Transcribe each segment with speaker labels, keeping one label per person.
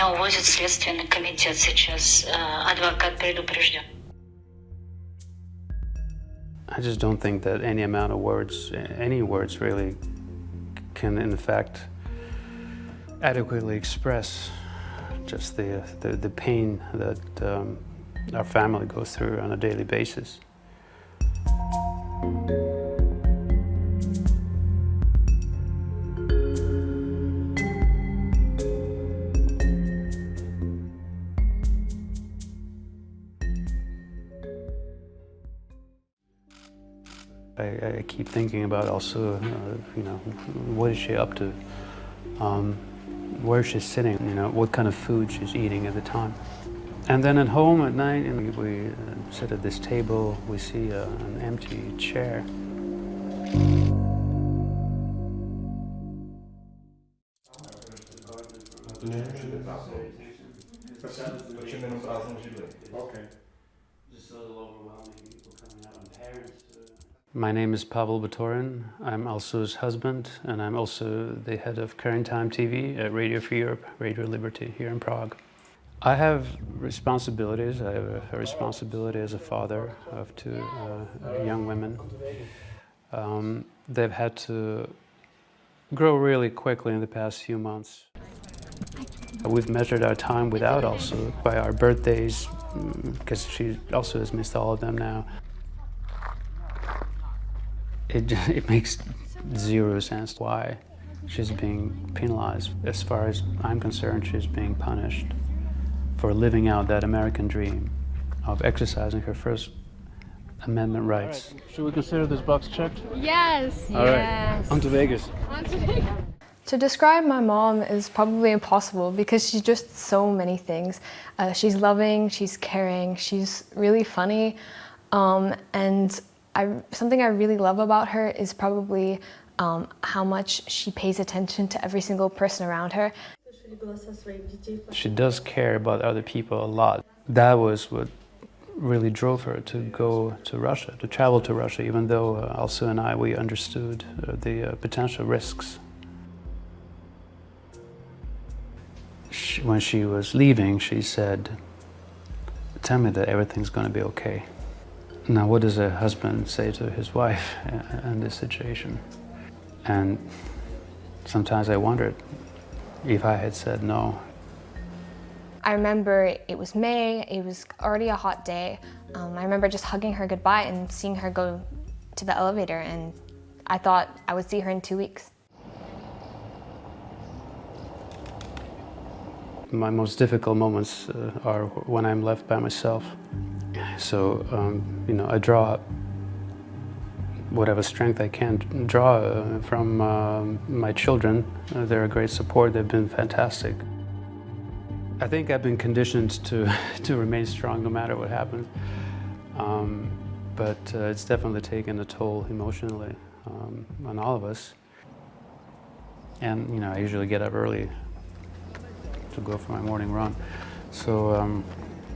Speaker 1: Меня увозит в Следственный комитет сейчас. Адвокат предупрежден.
Speaker 2: I just don't think that any amount of words, any words really, can in fact adequately express just the pain that our family goes through on a daily basis. I keep thinking about also, what is she up to? Where she's sitting, what kind of food she's eating at the time. And then at home at night, we sit at this table, we see an empty chair. My name is Pavel Butorin. I'm Alsu's husband, and I'm also the head of Current Time TV at Radio Free Europe, Radio Liberty here in Prague. I have responsibilities. I have a responsibility as a father of two young women. They've had to grow really quickly in the past few months. We've measured our time without Alsu by our birthdays, because she also has missed all of them now. It makes zero sense why she's being penalized. As far as I'm concerned, she's being punished for living out that American dream of exercising her First Amendment rights. All right. Should we consider this box checked?
Speaker 3: Yes.
Speaker 2: All
Speaker 3: yes.
Speaker 2: right. On to Vegas.
Speaker 3: On to Vegas. To describe my mom is probably impossible because she's just so many things. She's loving, she's caring, she's really funny, and something I really love about her is probably how much she pays attention to every single person around her.
Speaker 2: She does care about other people a lot. That was what really drove her to go to Russia, to travel to Russia, even though Alsu and we understood the potential risks. When she was leaving, she said, "Tell me that everything's going to be okay." Now, what does a husband say to his wife in this situation? And sometimes I wondered if I had said no.
Speaker 3: I remember it was May, it was already a hot day. I remember just hugging her goodbye and seeing her go to the elevator, and I thought I would see her in 2 weeks.
Speaker 2: My most difficult moments are when I'm left by myself. So, I draw whatever strength I can draw from my children. They're a great support. They've been fantastic. I think I've been conditioned to remain strong no matter what happens. But it's definitely taken a toll emotionally on all of us. And, I usually get up early to go for my morning run. So,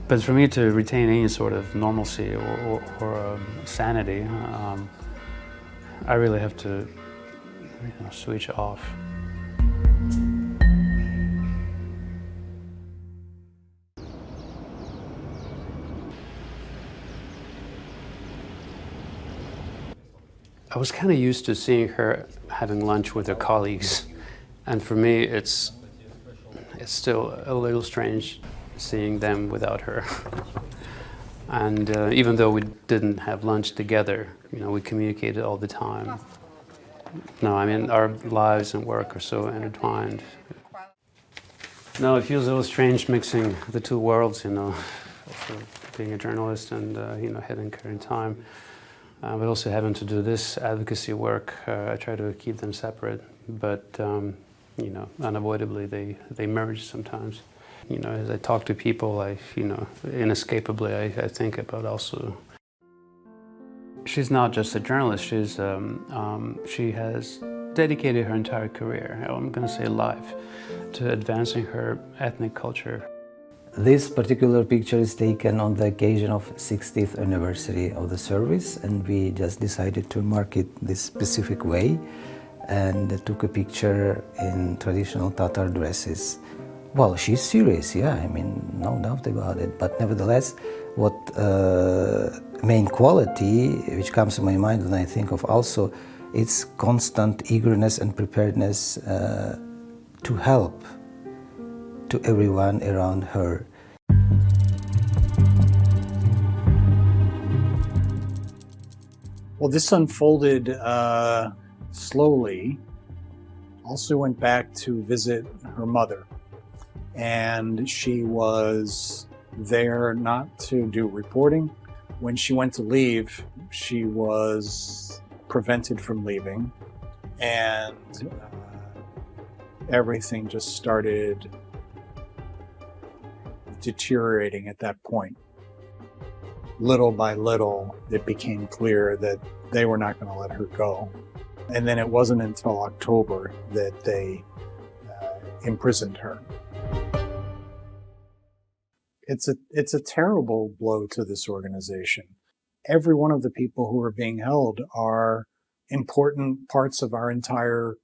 Speaker 2: but for me to retain any sort of normalcy or sanity, I really have to switch off. I was kind of used to seeing her having lunch with her colleagues, and for me it's still a little strange seeing them without her. And even though we didn't have lunch together, we communicated all the time. No, I mean, our lives and work are so intertwined. No, it feels a little strange mixing the two worlds, also being a journalist and, heading Current Time, but also having to do this advocacy work. I try to keep them separate, but, unavoidably they merge sometimes. As I talk to people, inescapably I think about Alsu. She's not just a journalist. She has dedicated her entire career, I'm going to say life, to advancing her ethnic culture.
Speaker 4: This particular picture is taken on the occasion of 60th anniversary of the service, and we just decided to mark it this specific way, and took a picture in traditional Tatar dresses. Well, she's serious, yeah, I mean, no doubt about it. But nevertheless, what main quality which comes to my mind when I think of Alsu, it's constant eagerness and preparedness to help to everyone around her.
Speaker 5: Well, this unfolded slowly. Alsu went back to visit her mother, and she was there not to do reporting. When she went to leave, she was prevented from leaving, and everything just started deteriorating at that point. Little by little, it became clear that they were not going to let her go. And then it wasn't until October that they imprisoned her. It's a terrible blow to this organization. Every one of the people who are being held are important parts of our entire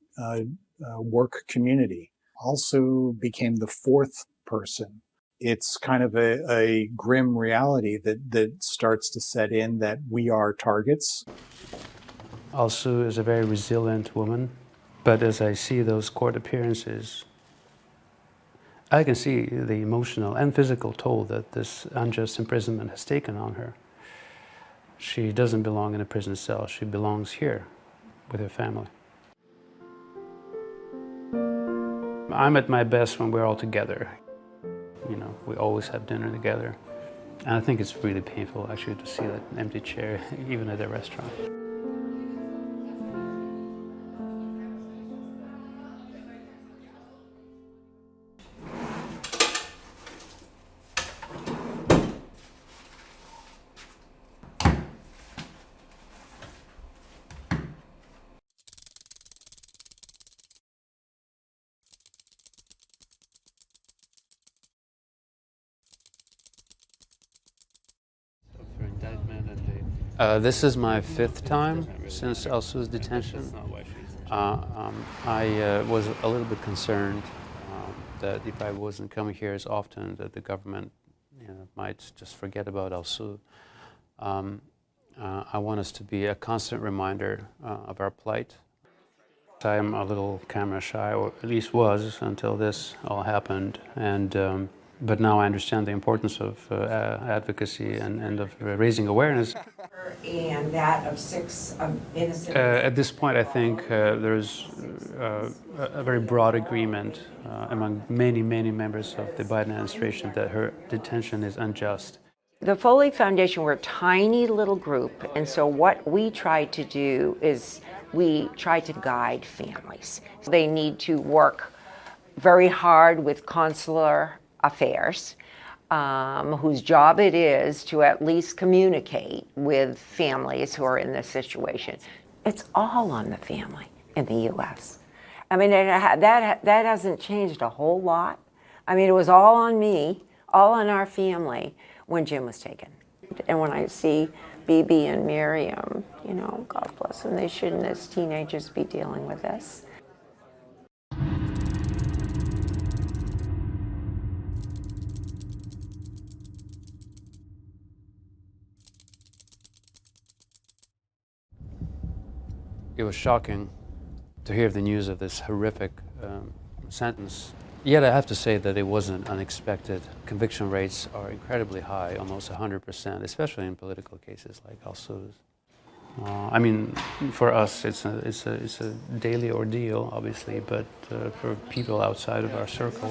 Speaker 5: work community. Alsu became the fourth person. It's kind of a grim reality that starts to set in that we are targets.
Speaker 2: Alsu is a very resilient woman, but as I see those court appearances, I can see the emotional and physical toll that this unjust imprisonment has taken on her. She doesn't belong in a prison cell. She belongs here with her family. I'm at my best when we're all together. You know, we always have dinner together. And I think it's really painful actually to see that empty chair, even at a restaurant. This is my fifth time since Alsu's detention. I was a little bit concerned that if I wasn't coming here as often, that the government might just forget about Alsu. I want us to be a constant reminder of our plight. I'm a little camera shy, or at least was until this all happened, and but now I understand the importance of advocacy and of raising awareness.
Speaker 6: And that of 6 innocent.
Speaker 2: At this point, I think there's a very broad agreement among many members of the Biden administration that her detention is unjust.
Speaker 6: The Foley Foundation, we're a tiny little group, and so what we try to do is we try to guide families. They need to work very hard with consular affairs, whose job it is to at least communicate with families who are in this situation. It's all on the family in the U.S. I mean, that hasn't changed a whole lot. I mean, it was all on me, all on our family when Jim was taken. And when I see Bibi and Miriam, you know, God bless them, they shouldn't as teenagers be dealing with this.
Speaker 2: It was shocking to hear the news of this horrific sentence. Yet I have to say that it wasn't unexpected. Conviction rates are incredibly high, almost 100%, especially in political cases like Alsu's. I mean, for us, it's a daily ordeal, obviously, but for people outside of our circle,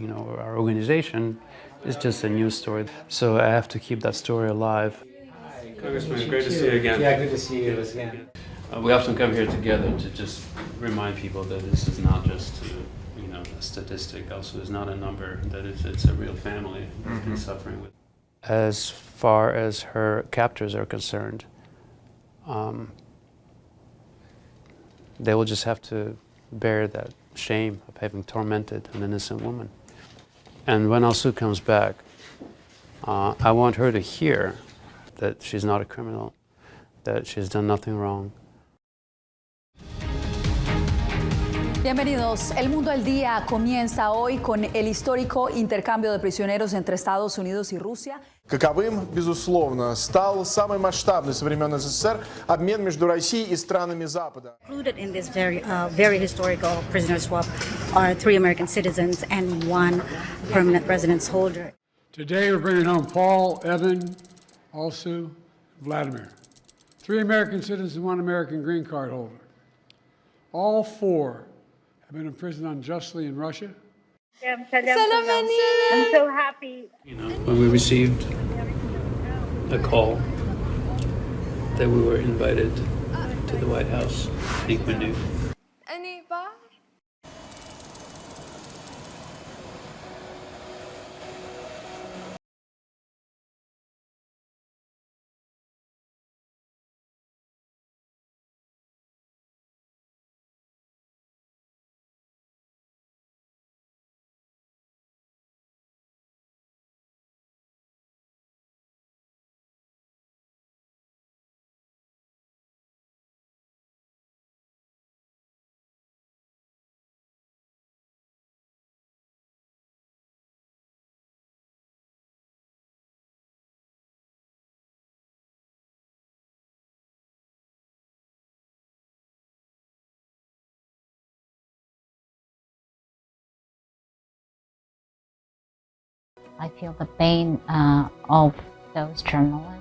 Speaker 2: you know, our organization, it's just a news story. So I have to keep that story alive.
Speaker 7: Congressman, great to see you again.
Speaker 8: Yeah, good to see you again.
Speaker 2: We often come here together to just remind people that this is not just a statistic. Also, it's not a number. That it's a real family that's been suffering with. As far as her captors are concerned, they will just have to bear that shame of having tormented an innocent woman. And when Alsu comes back, I want her to hear that she's not a criminal, that she's done nothing wrong.
Speaker 8: Bienvenidos. El Mundo al Día comienza hoy con el histórico intercambio de prisioneros entre Estados Unidos y Rusia.
Speaker 9: Каковым, безусловно, стал самый масштабный со времен СССР обмен между Россией и странами Запада.
Speaker 10: Included in this very historical prisoner swap are 3 American citizens and 1 permanent residence holder.
Speaker 11: Today we're bringing home Paul, Evan, Alsu, Vladimir. 3 American citizens and 1 American green card holder. All 4 have been imprisoned unjustly in Russia.
Speaker 12: I'm so happy.
Speaker 2: When we received a call that we were invited to the White House, I think we knew.
Speaker 13: I feel the pain of those journalists.